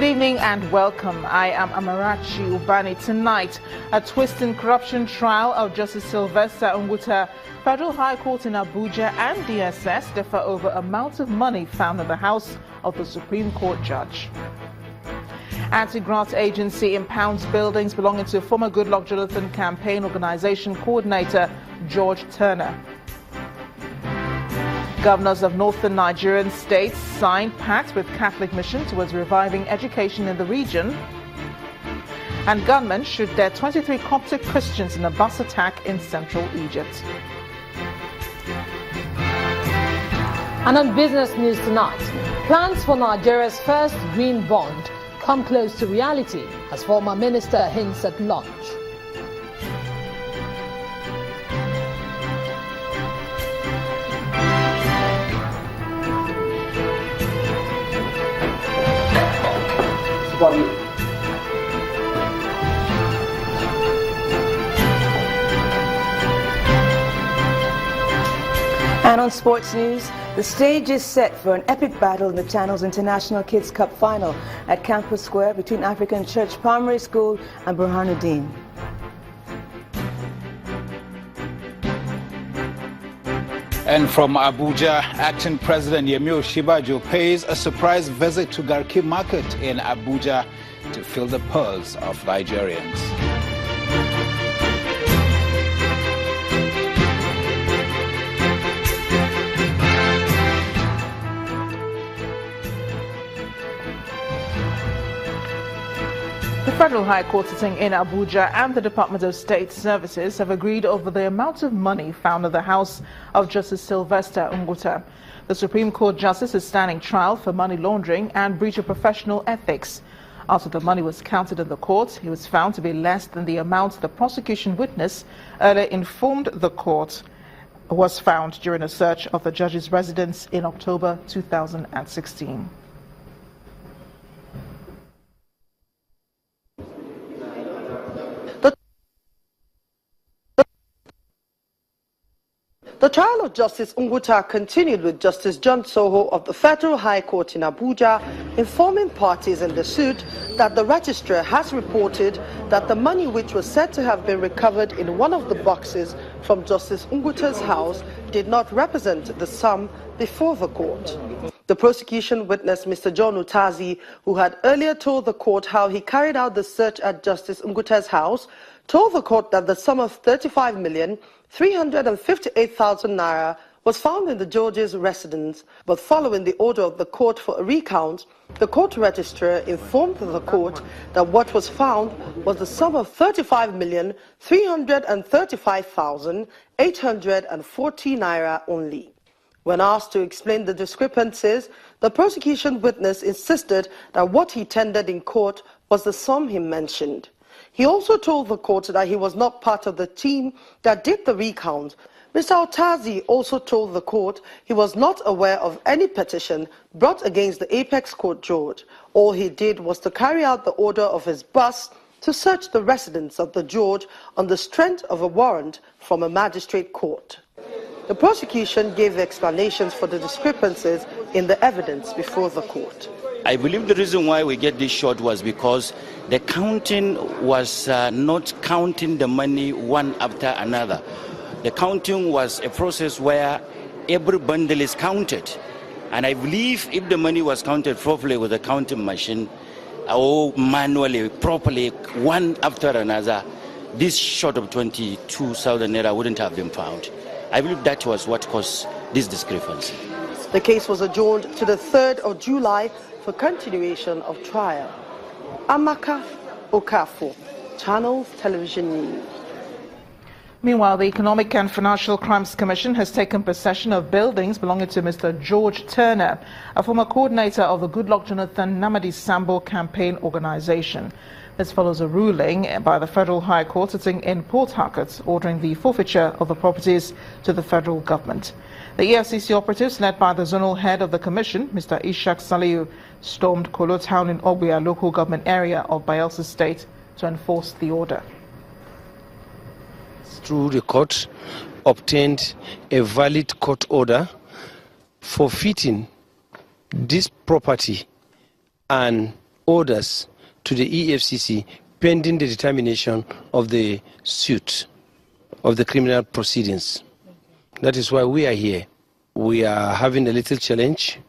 Good evening and welcome. I am Amarachi Ubani. Tonight, a twist in corruption trial of Justice Sylvester Unguta. Federal High Court in Abuja and DSS differ over amount of money found in the house of the Supreme Court judge. Anti-graft agency impounds buildings belonging to former Goodluck Jonathan campaign organization coordinator George Turner. Governors of northern Nigerian states signed pact with Catholic Mission towards reviving education in the region. And gunmen shoot dead 23 Coptic Christians in a bus attack in central Egypt. And on business news tonight, plans for Nigeria's first green bond come close to reality as former minister hints at launch. And on sports news, the stage is set for an epic battle in the Channel's International Kids Cup final at Campus Square between African Church Primary School and Burhanuddin. And from Abuja, Acting President Yemi Osinbajo pays a surprise visit to Garki Market in Abuja to feel the pulse of Nigerians. The Federal High Court sitting in Abuja and the Department of State Services have agreed over the amount of money found in the house of Justice Sylvester Unguta. The Supreme Court Justice is standing trial for money laundering and breach of professional ethics. After the money was counted in the court, it was found to be less than the amount the prosecution witness earlier informed the court was found during a search of the judge's residence in October 2016. The trial of Justice Unguta continued with Justice John Soho of the Federal High Court in Abuja informing parties in the suit that the registrar has reported that the money which was said to have been recovered in one of the boxes from Justice Unguta's house did not represent the sum before the court. The prosecution witness, Mr. John Utazi, who had earlier told the court how he carried out the search at Justice Unguta's house, told the court that the sum of 35,358,000 naira was found in the judge's residence, but following the order of the court for a recount, the court registrar informed the court that what was found was the sum of 35,335,840 naira only. When asked to explain the discrepancies, the prosecution witness insisted that what he tendered in court was the sum he mentioned. He also told the court that he was not part of the team that did the recount. Mr. Otazi also told the court he was not aware of any petition brought against the Apex Court George. All he did was to carry out the order of his boss to search the residence of the George on the strength of a warrant from a magistrate court. The prosecution gave explanations for the discrepancies in the evidence before the court. I believe the reason why we get this short was because the counting was not counting the money one after another. The counting was a process where every bundle is counted. And I believe if the money was counted properly with a counting machine or manually, properly, one after another, this short of 22,000 naira wouldn't have been found. I believe that was what caused this discrepancy. The case was adjourned to the 3rd of July for continuation of trial. Amaka Okafor, Channels Television News. Meanwhile, the Economic and Financial Crimes Commission has taken possession of buildings belonging to Mr. George Turner, a former coordinator of the Goodluck Jonathan Namadi Sambo campaign organization. This follows a ruling by the Federal High Court sitting in Port Harcourt ordering the forfeiture of the properties to the federal government. The EFCC operatives, led by the zonal head of the commission, Mr. Ishak Saliu, stormed Kolo Town in Ogbia local government area of Bayelsa State to enforce the order. Through the court, obtained a valid court order forfeiting this property and orders to the EFCC pending the determination of the suit of the criminal proceedings. That is why we are here. We are having a little challenge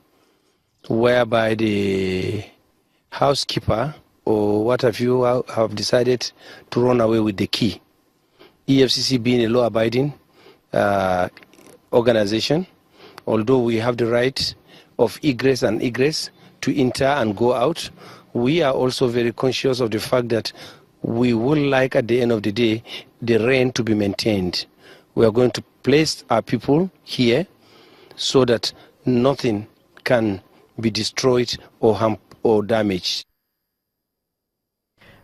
whereby the housekeeper or what have you have decided to run away with the key. EFCC being a law-abiding organization, although we have the right of egress and egress to enter and go out, we are also very conscious of the fact that we would like at the end of the day the reign to be maintained. We are going to place our people here so that nothing can be destroyed or harmed or damaged.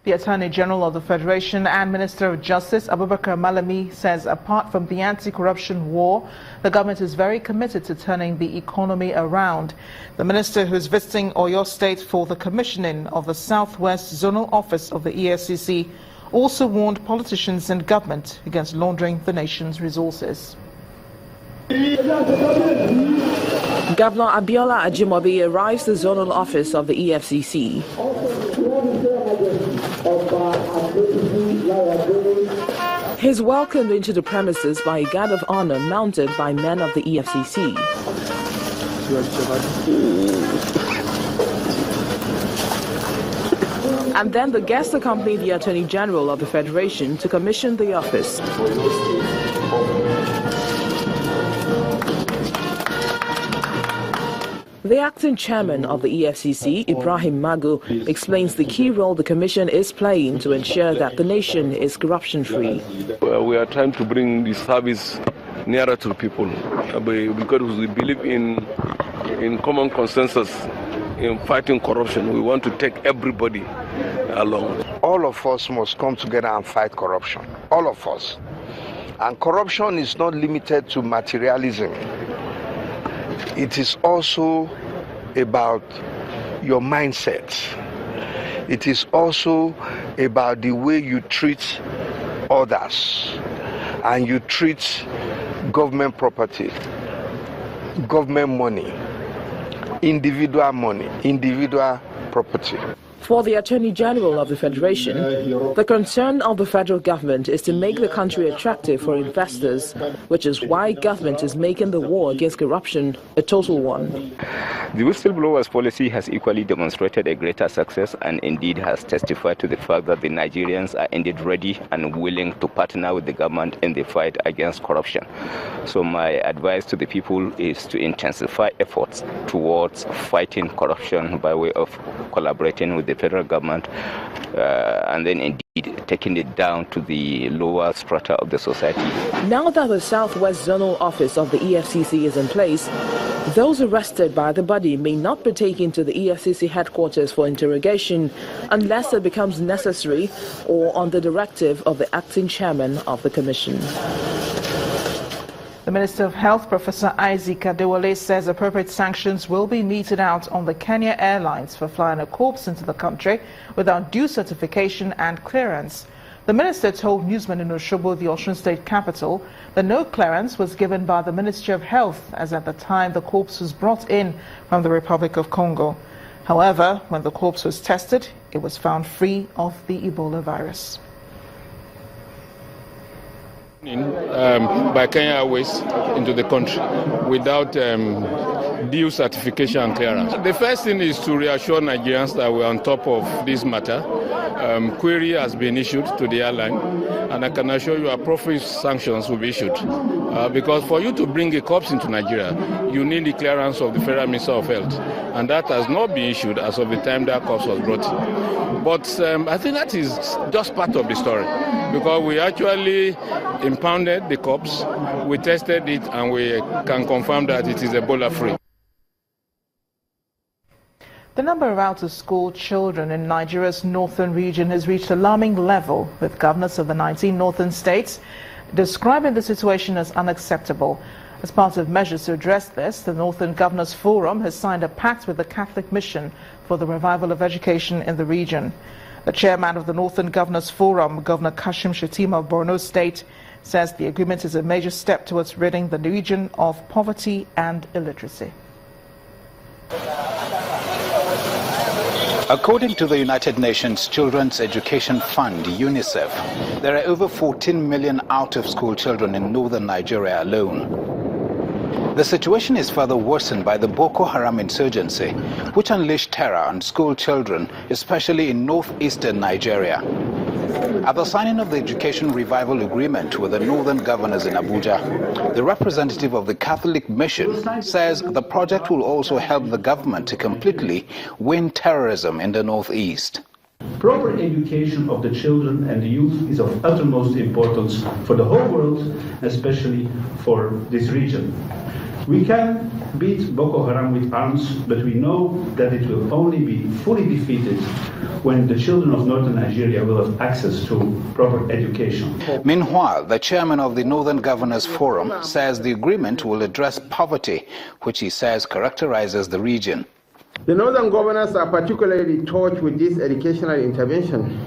The Attorney General of the Federation and Minister of Justice, Abubakar Malami, says apart from the anti-corruption war, the government is very committed to turning the economy around. The minister, who is visiting Oyo State for the commissioning of the Southwest Zonal Office of the EFCC, also warned politicians and government against laundering the nation's resources. Governor Abiola Ajimobi arrives at the zonal office of the EFCC. He's welcomed into the premises by a guard of honor mounted by men of the EFCC. And then the guests accompanied the Attorney General of the Federation to commission the office. The acting chairman of the EFCC, Ibrahim Magu, explains the key role the commission is playing to ensure that the nation is corruption-free. We are trying to bring the service nearer to people because we believe in common consensus in fighting corruption. We want to take everybody along. All of us must come together and fight corruption. All of us. And corruption is not limited to materialism. It is also about your mindset. It is also about the way you treat others and you treat government property, government money, individual property. For the Attorney General of the Federation, the concern of the federal government is to make the country attractive for investors, which is why government is making the war against corruption a total one. The whistleblowers policy has equally demonstrated a greater success and indeed has testified to the fact that the Nigerians are indeed ready and willing to partner with the government in the fight against corruption. So my advice to the people is to intensify efforts towards fighting corruption by way of collaborating with the federal government and then indeed taking it down to the lower strata of the society. Now that the Southwest Zonal Office of the EFCC is in place, those arrested by the body may not be taken to the EFCC headquarters for interrogation unless it becomes necessary or on the directive of the acting chairman of the commission. The Minister of Health, Professor Aide Kadewale, says appropriate sanctions will be meted out on the Kenya Airlines for flying a corpse into the country without due certification and clearance. The minister told newsmen in Osogbo, the Osun State capital, that no clearance was given by the Ministry of Health, as at the time the corpse was brought in from the Republic of Congo. However, when the corpse was tested, it was found free of the Ebola virus. By Kenya Airways into the country without due certification and clearance. The first thing is to reassure Nigerians that we're on top of this matter. Query has been issued to the airline, and I can assure you appropriate sanctions will be issued. Because for you to bring a corpse into Nigeria, you need the clearance of the Federal Minister of Health, and that has not been issued as of the time that corpse was brought in. But I think that is just part of the story, because we actually impounded the corpse, we tested it, and we can confirm that it is Ebola-free. The number of out-of-school children in Nigeria's northern region has reached alarming level, with governors of the 19 northern states describing the situation as unacceptable. As part of measures to address this, the Northern Governors Forum has signed a pact with the Catholic Mission for the revival of education in the region. The chairman of the Northern Governors Forum, Governor Kashim Shettima of Borno State, says the agreement is a major step towards ridding the region of poverty and illiteracy. According to the United Nations Children's Education Fund, UNICEF, there are over 14 million out-of-school children in northern Nigeria alone. The situation is further worsened by the Boko Haram insurgency, which unleashed terror on school children, especially in northeastern Nigeria. At the signing of the Education Revival Agreement with the northern governors in Abuja, the representative of the Catholic Mission says the project will also help the government to completely win terrorism in the northeast. Proper education of the children and the youth is of utmost importance for the whole world, especially for this region. We can beat Boko Haram with arms, but we know that it will only be fully defeated when the children of northern Nigeria will have access to proper education. Meanwhile, the chairman of the Northern Governors Forum says the agreement will address poverty, which he says characterizes the region. The Northern Governors are particularly touched with this educational intervention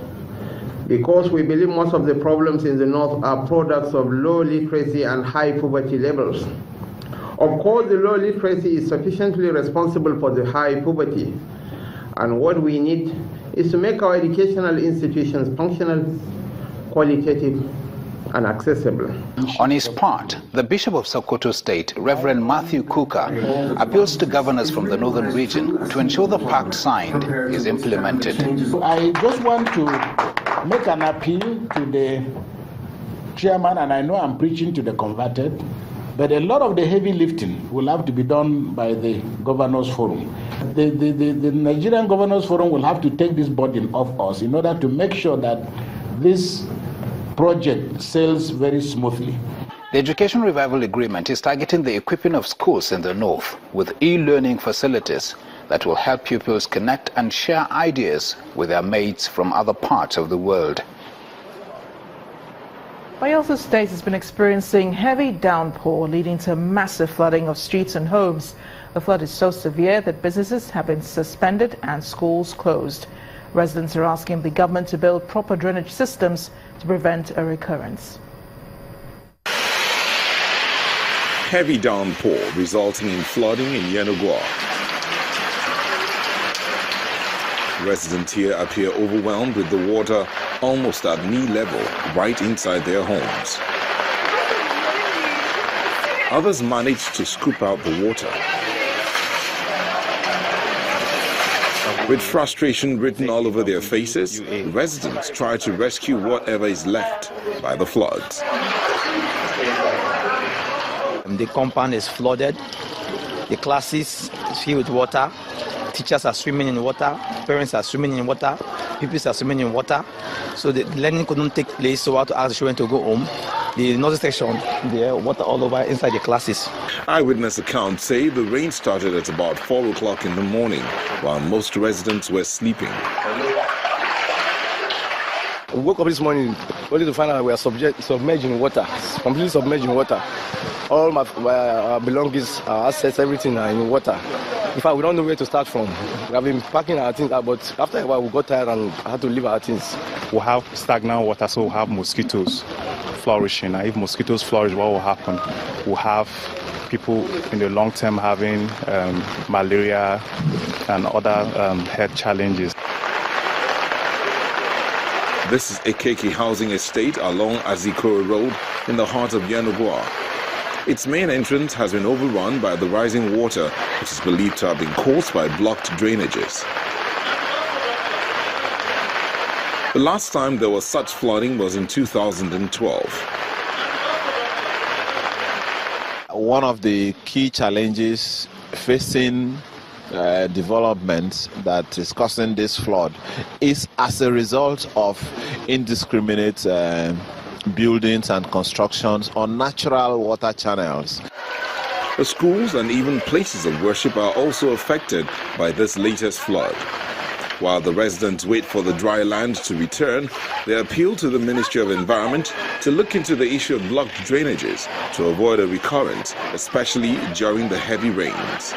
because we believe most of the problems in the North are products of low literacy and high poverty levels. Of course, the low literacy is sufficiently responsible for the high poverty. And what we need is to make our educational institutions functional, qualitative, and accessible. On his part, the Bishop of Sokoto State, Reverend Matthew Kuka, appeals to governors from the northern region to ensure the pact signed is implemented. I just want to make an appeal to the chairman, and I know I'm preaching to the converted, but a lot of the heavy lifting will have to be done by the Governors Forum. The Nigerian Governors Forum will have to take this burden off us in order to make sure that this project sails very smoothly. The Education Revival Agreement is targeting the equipping of schools in the north with e-learning facilities that will help pupils connect and share ideas with their mates from other parts of the world. Bayelsa State has been experiencing heavy downpour, leading to massive flooding of streets and homes. The flood is so severe that businesses have been suspended and schools closed. Residents are asking the government to build proper drainage systems to prevent a recurrence. Heavy downpour resulting in flooding in Yenagoa. Residents here appear overwhelmed with the water almost at knee level right inside their homes. Others managed to scoop out the water. With frustration written all over their faces, residents try to rescue whatever is left by the floods. The compound is flooded, the classes is filled with water, teachers are swimming in water, parents are swimming in water, pupils are swimming in water, so the learning couldn't take place, so I had to ask the children to go home. The nursery section, there, water all over inside the classes. Eyewitness accounts say the rain started at about 4 o'clock in the morning, while most residents were sleeping. We woke up this morning only to find out we are submerged in water, completely submerged in water. All my belongings, our assets, everything are in water. In fact, we don't know where to start from. We have been packing our things out, but after a while we got tired and had to leave our things. We have stagnant water, so we have mosquitoes flourishing. And if mosquitoes flourish, what will happen? We'll have people in the long term having malaria and other health challenges. This is Ekeke Housing Estate along Azikoro Road in the heart of Yenagoa. Its main entrance has been overrun by the rising water, which is believed to have been caused by blocked drainages. The last time there was such flooding was in 2012. One of the key challenges facing development that is causing this flood is as a result of indiscriminate buildings and constructions on natural water channels. The schools and even places of worship are also affected by this latest flood. While the residents wait for the dry land to return, they appeal to the Ministry of Environment to look into the issue of blocked drainages to avoid a recurrence, especially during the heavy rains.